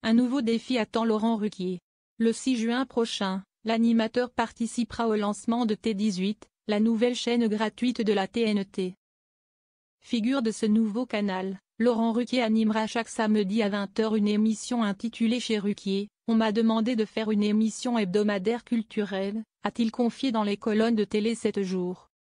Un nouveau défi attend Laurent Ruquier. Le 6 juin prochain, l'animateur participera au lancement de T18, la nouvelle chaîne gratuite de la TNT. Figure de ce nouveau canal, Laurent Ruquier animera chaque samedi à 20 h une émission intitulée Chez Ruquier. On m'a demandé de faire une émission hebdomadaire culturelle, a-t-il confié dans les colonnes de Télé 7 jours.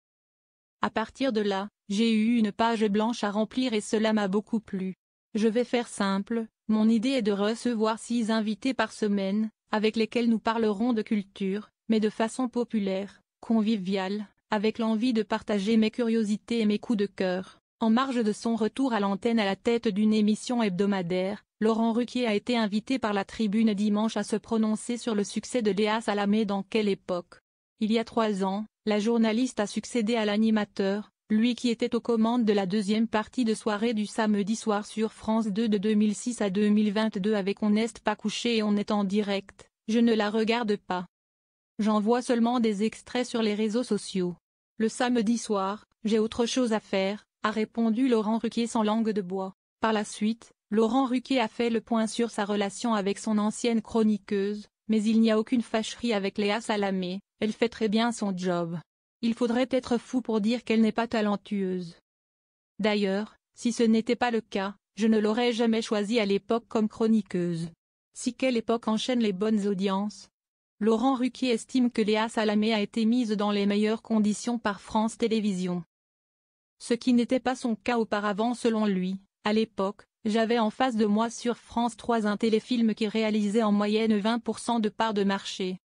À partir de là, j'ai eu une page blanche à remplir et cela m'a beaucoup plu. Je vais faire simple, mon idée est de recevoir 6 invités par semaine, avec lesquels nous parlerons de culture, mais de façon populaire, conviviale, avec l'envie de partager mes curiosités et mes coups de cœur. En marge de son retour à l'antenne à la tête d'une émission hebdomadaire, Laurent Ruquier a été invité par la Tribune dimanche à se prononcer sur le succès de Léa Salamé dans Quelle époque. Il y a 3 ans, la journaliste a succédé à l'animateur, lui qui était aux commandes de la deuxième partie de soirée du samedi soir sur France 2 de 2006 à 2022 avec On n'est pas couché et On est en direct. Je ne la regarde pas. J'en vois seulement des extraits sur les réseaux sociaux. Le samedi soir, j'ai autre chose à faire, a répondu Laurent Ruquier sans langue de bois. Par la suite, Laurent Ruquier a fait le point sur sa relation avec son ancienne chroniqueuse, mais il n'y a aucune fâcherie avec Léa Salamé, elle fait très bien son job. Il faudrait être fou pour dire qu'elle n'est pas talentueuse. D'ailleurs, si ce n'était pas le cas, je ne l'aurais jamais choisie à l'époque comme chroniqueuse. Si Quelle époque enchaîne les bonnes audiences. Laurent Ruquier estime que Léa Salamé a été mise dans les meilleures conditions par France Télévisions. Ce qui n'était pas son cas auparavant selon lui. À l'époque, j'avais en face de moi sur France 3 un téléfilm qui réalisait en moyenne 20% de part de marché.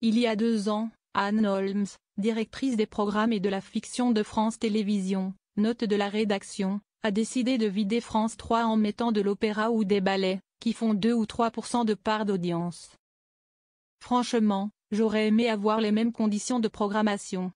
Il y a 2 ans, Anne Holmes, directrice des programmes et de la fiction de France Télévisions, note de la rédaction, a décidé de vider France 3 en mettant de l'opéra ou des ballets, qui font 2 ou 3% de part d'audience. Franchement, j'aurais aimé avoir les mêmes conditions de programmation.